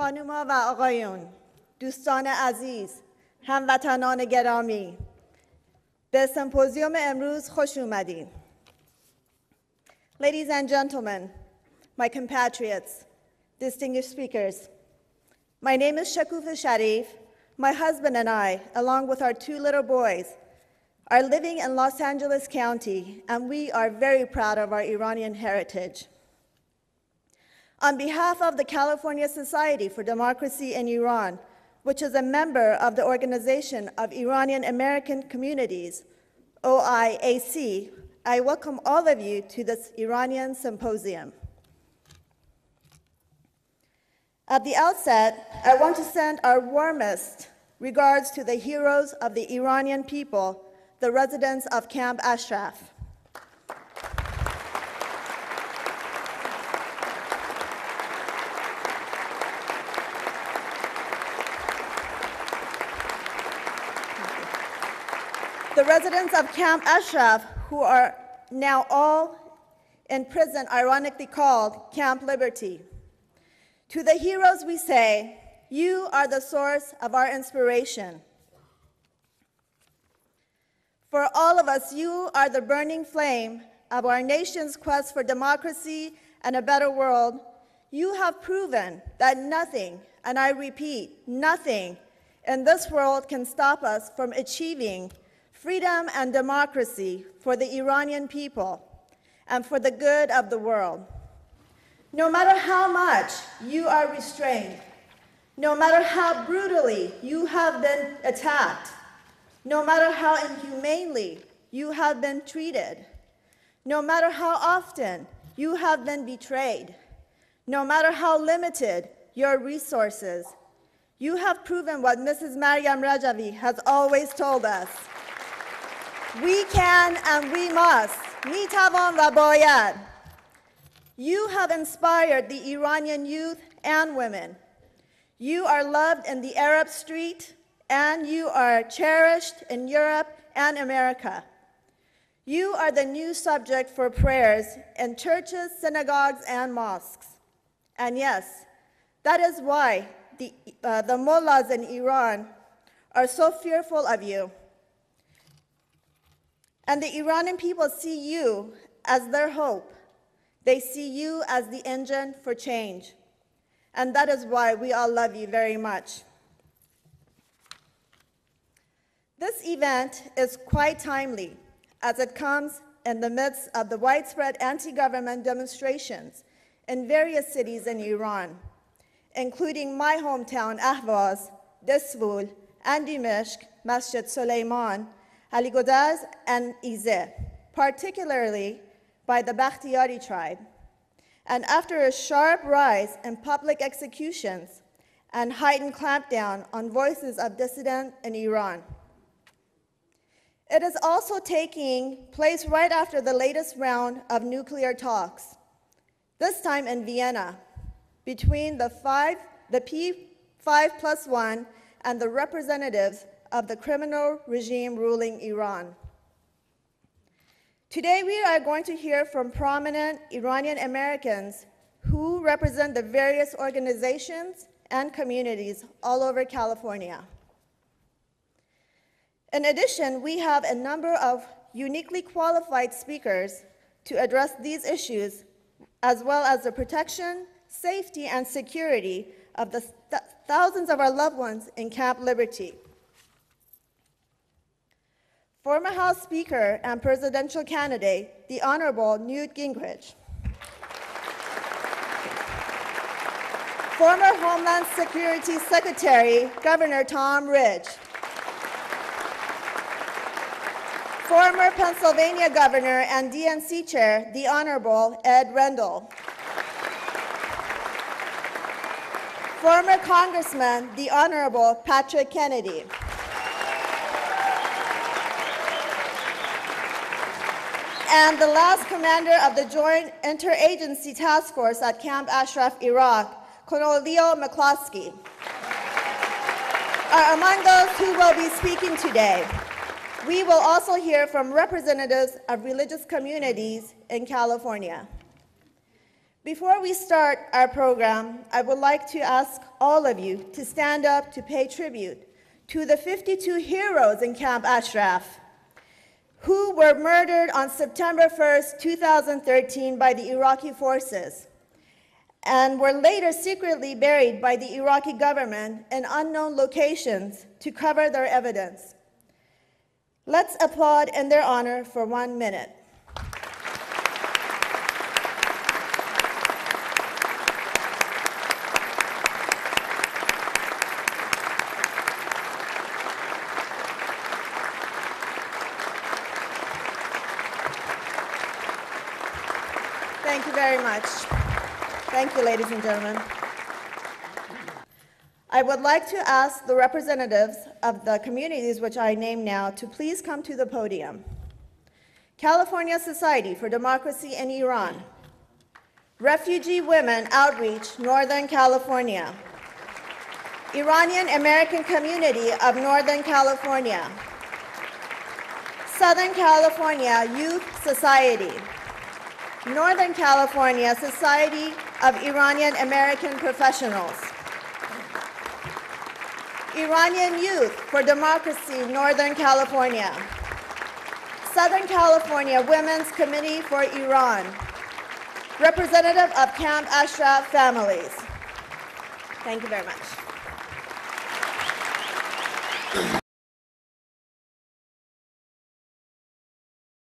خانوما و آقایون، دوستان عزیز، هموطنان گرامی، به سمپوزیوم امروز خوش اومدین. Ladies and gentlemen, my compatriots, distinguished speakers, my name is Shekoufe Sharif. My husband and I, along with our 2 little boys, are living in Los Angeles County, and we are very proud of our Iranian heritage. On behalf of the California Society for Democracy in Iran, which is a member of the Organization of Iranian American Communities, OIAC, I welcome all of you to this Iranian symposium. At the outset, I want to send our warmest regards to the heroes of the Iranian people, the residents of Camp Ashraf. The residents of Camp Ashraf, who are now all in prison, ironically called Camp Liberty. To the heroes we say, you are the source of our inspiration. For all of us, you are the burning flame of our nation's quest for democracy and a better world. You have proven that nothing, and I repeat, nothing in this world can stop us from achieving freedom and democracy for the Iranian people and for the good of the world. No matter how much you are restrained, no matter how brutally you have been attacked, no matter how inhumanely you have been treated, no matter how often you have been betrayed, no matter how limited your resources, you have proven what Mrs. Maryam Rajavi has always told us. We can and we must. میتوان و باید. You have inspired the Iranian youth and women. You are loved in the Arab street, and you are cherished in Europe and America. You are the new subject for prayers in churches, synagogues, and mosques. And yes, that is why the mullahs in Iran are so fearful of you. And the Iranian people see you as their hope. They see you as the engine for change. And that is why we all love you very much. This event is quite timely, as it comes in the midst of the widespread anti-government demonstrations in various cities in Iran, including my hometown, Ahvaz, Desvul, and Dimashq, Masjid Suleiman, Ali Godaz, and Izeh, particularly by the Bakhtiyari tribe. And after a sharp rise in public executions and heightened clampdown on voices of dissident in Iran. It is also taking place right after the latest round of nuclear talks, this time in Vienna, between the P5+1 and the representatives of the criminal regime ruling Iran. Today we are going to hear from prominent Iranian Americans who represent the various organizations and communities all over California. In addition, we have a number of uniquely qualified speakers to address these issues, as well as the protection, safety, and security of the thousands of our loved ones in Camp Liberty. Former House Speaker and presidential candidate, the Honorable Newt Gingrich. Former Homeland Security Secretary, Governor Tom Ridge. Former Pennsylvania Governor and DNC Chair, the Honorable Ed Rendell. Former Congressman, the Honorable Patrick Kennedy. And the last commander of the Joint Interagency Task Force at Camp Ashraf, Iraq, Colonel Leo McCloskey, are among those who will be speaking today. We will also hear from representatives of religious communities in California. Before we start our program, I would like to ask all of you to stand up to pay tribute to the 52 heroes in Camp Ashraf who were murdered on September 1st, 2013 by the Iraqi forces and were later secretly buried by the Iraqi government in unknown locations to cover their evidence. Let's applaud in their honor for 1 minute. Thank you very much. Thank you, ladies and gentlemen. I would like to ask the representatives of the communities which I name now to please come to the podium. California Society for Democracy in Iran, Refugee Women Outreach, Northern California, Iranian American Community of Northern California, Southern California Youth Society, Northern California Society of Iranian American Professionals, Iranian Youth for Democracy, Northern California, Southern California Women's Committee for Iran, representative of Camp Ashraf families. Thank you very much.